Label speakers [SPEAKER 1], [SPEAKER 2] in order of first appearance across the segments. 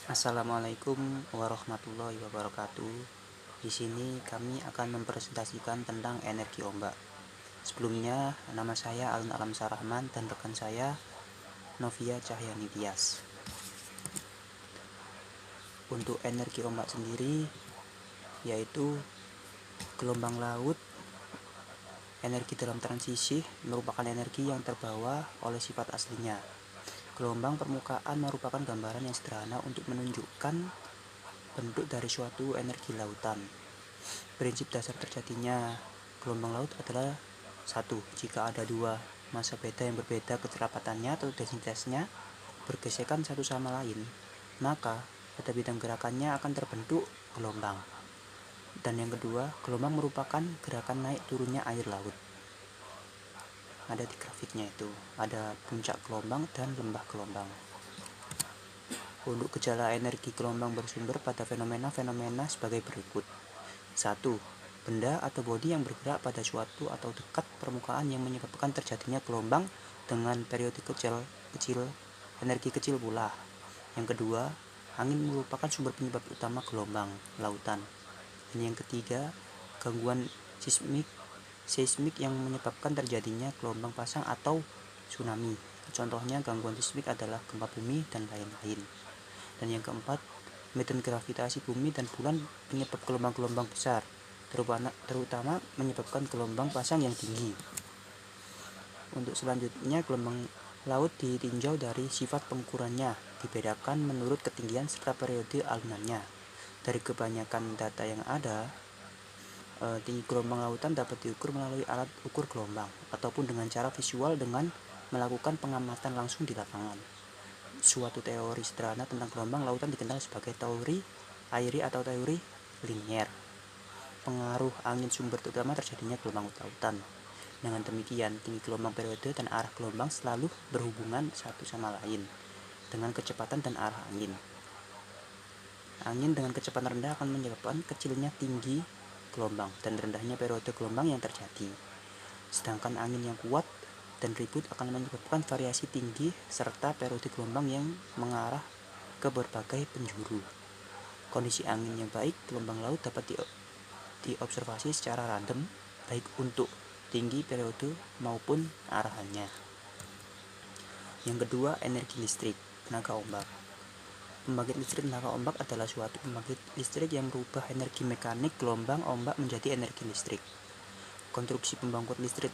[SPEAKER 1] Assalamualaikum warahmatullahi wabarakatuh. Di sini kami akan mempresentasikan tentang energi ombak. Sebelumnya, nama saya Alun Alam Sarahman dan rekan saya Novia Cahyani Tias. Untuk energi ombak sendiri, yaitu gelombang laut, energi dalam transisi merupakan energi yang terbawa oleh sifat aslinya. Gelombang permukaan merupakan gambaran yang sederhana untuk menunjukkan bentuk dari suatu energi lautan. Prinsip dasar terjadinya gelombang laut adalah satu, jika ada dua massa beda yang berbeda kecerapatannya atau densitasnya bergesekan satu sama lain, maka pada bidang gerakannya akan terbentuk gelombang. Dan yang kedua, gelombang merupakan gerakan naik turunnya air laut. Ada di grafiknya itu, ada puncak gelombang dan lembah gelombang. Untuk gejala energi gelombang bersumber pada fenomena-fenomena sebagai berikut. 1. Benda atau bodi yang bergerak pada suatu atau dekat permukaan yang menyebabkan terjadinya gelombang dengan periode kecil, energi kecil pula. Yang kedua, angin merupakan sumber penyebab utama gelombang lautan. Dan yang ketiga, gangguan seismik yang menyebabkan terjadinya gelombang pasang atau tsunami. Contohnya gangguan seismik adalah gempa bumi dan lain-lain. Dan yang keempat, medan gravitasi bumi dan bulan penyebab gelombang-gelombang besar, terutama menyebabkan gelombang pasang yang tinggi. Untuk selanjutnya, gelombang laut ditinjau dari sifat pengukurannya, dibedakan menurut ketinggian serta periode alunannya. Dari kebanyakan data yang ada, tinggi gelombang lautan dapat diukur melalui alat ukur gelombang ataupun dengan cara visual dengan melakukan pengamatan langsung di lapangan. Suatu teori sederhana tentang gelombang lautan dikenal sebagai teori Airy atau teori linier. Pengaruh angin sumber utama terjadinya gelombang lautan. Dengan demikian, tinggi gelombang periode dan arah gelombang selalu berhubungan satu sama lain dengan kecepatan dan arah angin. Angin dengan kecepatan rendah akan menyebabkan kecilnya tinggi gelombang dan rendahnya periode gelombang yang terjadi. Sedangkan angin yang kuat dan ribut akan menyebabkan variasi tinggi serta periode gelombang yang mengarah ke berbagai penjuru. Kondisi angin yang baik, gelombang laut dapat diobservasi secara random, baik untuk tinggi periode maupun arahannya. Yang kedua, energi listrik tenaga ombak. Pembangkit listrik tenaga ombak adalah suatu pembangkit listrik yang merubah energi mekanik gelombang ombak menjadi energi listrik. Konstruksi pembangkit listrik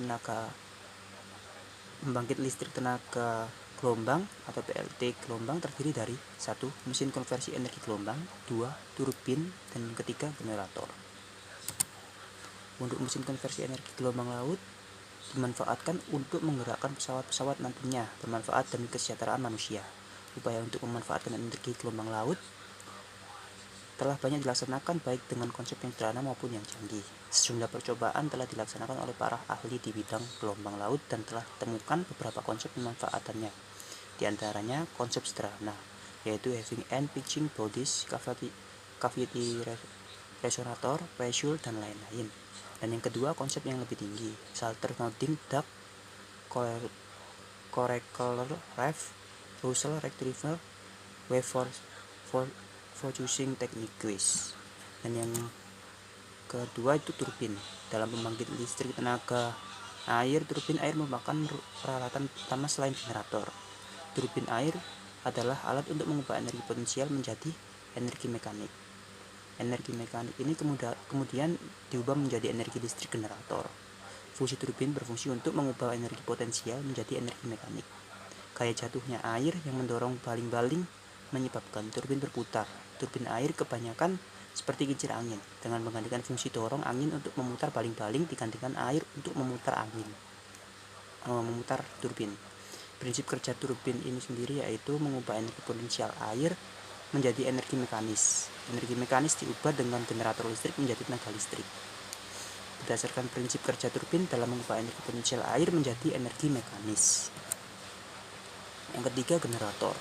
[SPEAKER 1] tenaga gelombang atau PLT gelombang terdiri dari 1. Mesin konversi energi gelombang, 2. Turbin, dan ketiga generator. Untuk mesin konversi energi gelombang laut dimanfaatkan untuk menggerakkan pesawat-pesawat nantinya bermanfaat demi kesejahteraan manusia. Upaya untuk memanfaatkan energi gelombang laut telah banyak dilaksanakan baik dengan konsep yang sederhana maupun yang canggih. Sejumlah percobaan telah dilaksanakan oleh para ahli di bidang gelombang laut dan telah ditemukan beberapa konsep pemanfaatannya. Di antaranya konsep sederhana, yaitu having and pitching bodies, cavity resonator, pressure, dan lain-lain. Dan yang kedua, konsep yang lebih tinggi, Salter mounting duct, coracle reef, Russell retriever, wave focusing techniques. Dan yang kedua itu turbin. Dalam pembangkit listrik tenaga air, turbin air merupakan peralatan utama selain generator. Turbin air adalah alat untuk mengubah energi potensial menjadi energi mekanik. Energi mekanik ini kemudian diubah menjadi energi listrik generator. Fungsi turbin berfungsi untuk mengubah energi potensial menjadi energi mekanik. Gaya jatuhnya air yang mendorong baling-baling menyebabkan turbin berputar. Turbin air kebanyakan seperti kincir angin, dengan menggantikan fungsi dorong angin untuk memutar baling-baling digantikan air untuk memutar turbin. Prinsip kerja turbin ini sendiri yaitu mengubah energi potensial air menjadi energi mekanis. Energi mekanis diubah dengan generator listrik menjadi tenaga listrik. Berdasarkan prinsip kerja turbin dalam mengubah energi potensial air menjadi energi mekanis. Yang ketiga, generator.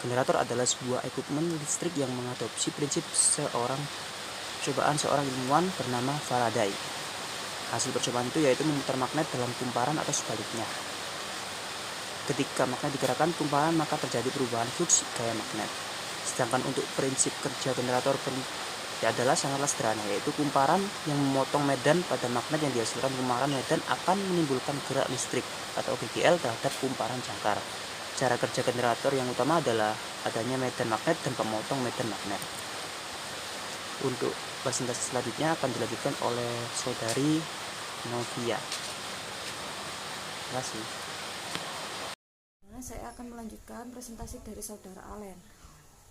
[SPEAKER 1] Generator adalah sebuah equipment listrik yang mengadopsi prinsip percobaan seorang ilmuwan bernama Faraday. Hasil percobaan itu yaitu memutar magnet dalam kumparan atau sebaliknya. Ketika magnet digerakkan kumparan, maka terjadi perubahan flux gaya magnet. Sedangkan untuk prinsip kerja generator adalah sangatlah sederhana, yaitu kumparan yang memotong medan pada magnet yang dihasilkan kumparan medan akan menimbulkan gerak listrik atau GGL terhadap kumparan jangkar. Cara kerja generator yang utama adalah adanya medan magnet dan pemotong medan magnet. Untuk presentasi selanjutnya akan dilanjutkan oleh saudari Novia. Terima kasih.
[SPEAKER 2] Saya akan melanjutkan presentasi dari saudara Alen.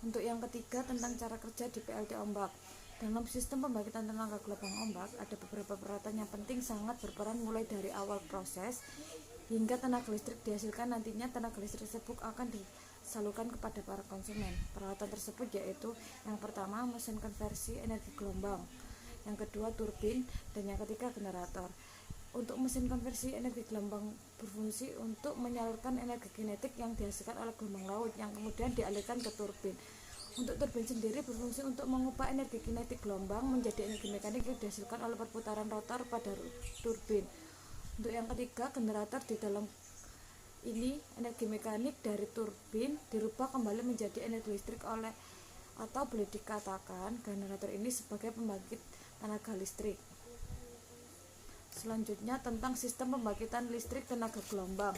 [SPEAKER 2] Untuk yang ketiga, tentang cara kerja di PLT ombak. Dalam sistem pembangkitan tenaga gelombang ombak, ada beberapa peralatan yang penting sangat berperan mulai dari awal proses hingga tenaga listrik dihasilkan. Nantinya tenaga listrik tersebut akan disalurkan kepada para konsumen. Peralatan tersebut yaitu yang pertama mesin konversi energi gelombang, yang kedua turbin, dan yang ketiga generator. Untuk mesin konversi energi gelombang berfungsi untuk menyalurkan energi kinetik yang dihasilkan oleh gelombang laut yang kemudian dialirkan ke turbin. Untuk turbin sendiri berfungsi untuk mengubah energi kinetik gelombang menjadi energi mekanik yang dihasilkan oleh perputaran rotor pada turbin. Untuk yang ketiga, generator, di dalam ini energi mekanik dari turbin dirubah kembali menjadi energi listrik oleh, atau boleh dikatakan generator ini sebagai pembangkit tenaga listrik. Selanjutnya, tentang sistem pembangkitan listrik tenaga gelombang.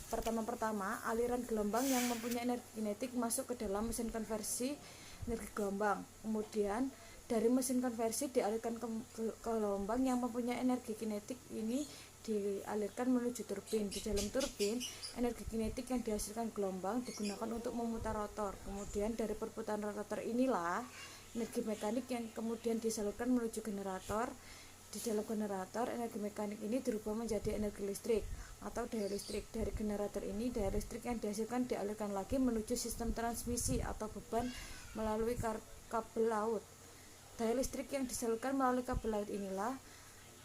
[SPEAKER 2] Pertama, aliran gelombang yang mempunyai energi kinetik masuk ke dalam mesin konversi energi gelombang. Kemudian dari mesin konversi dialirkan ke gelombang yang mempunyai energi kinetik ini dialirkan menuju turbin. Di dalam turbin, energi kinetik yang dihasilkan gelombang digunakan untuk memutar rotor. Kemudian dari perputaran rotor inilah energi mekanik yang kemudian disalurkan menuju generator. Di dalam generator, energi mekanik ini dirubah menjadi energi listrik atau daya listrik. Dari generator ini, daya listrik yang dihasilkan dialirkan lagi menuju sistem transmisi atau beban melalui kabel laut. Daya listrik yang disalurkan melalui kabel laut inilah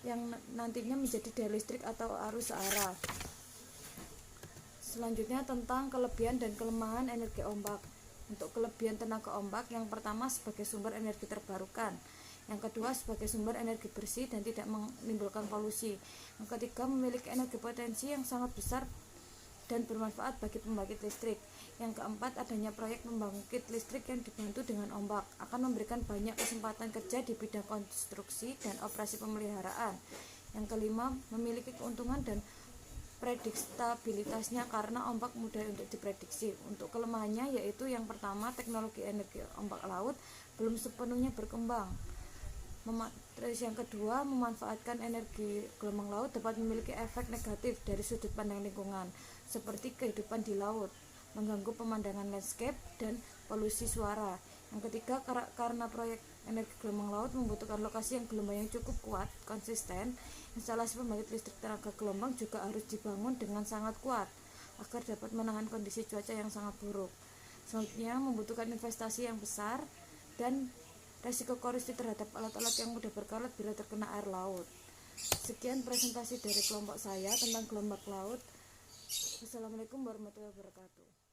[SPEAKER 2] yang nantinya menjadi daya listrik atau arus searah. Selanjutnya, tentang kelebihan dan kelemahan energi ombak. Untuk kelebihan tenaga ombak, yang pertama sebagai sumber energi terbarukan, yang kedua sebagai sumber energi bersih dan tidak menimbulkan polusi, yang ketiga memiliki energi potensi yang sangat besar dan bermanfaat bagi pembangkit listrik, yang keempat adanya proyek pembangkit listrik yang dibantu dengan ombak akan memberikan banyak kesempatan kerja di bidang konstruksi dan operasi pemeliharaan, yang kelima memiliki keuntungan dan prediktabilitasnya karena ombak mudah untuk diprediksi. Untuk kelemahannya yaitu yang pertama, teknologi energi ombak laut belum sepenuhnya berkembang. Terus yang kedua, memanfaatkan energi gelombang laut dapat memiliki efek negatif dari sudut pandang lingkungan seperti kehidupan di laut, mengganggu pemandangan landscape dan polusi suara. Yang ketiga, karena proyek energi gelombang laut membutuhkan lokasi yang gelombangnya cukup kuat, konsisten, instalasi pembangkit listrik tenaga gelombang juga harus dibangun dengan sangat kuat agar dapat menahan kondisi cuaca yang sangat buruk. Selanjutnya, membutuhkan investasi yang besar dan resiko korupsi terhadap alat-alat yang mudah berkarat bila terkena air laut. Sekian presentasi dari kelompok saya tentang gelombang laut. Wassalamualaikum warahmatullahi wabarakatuh.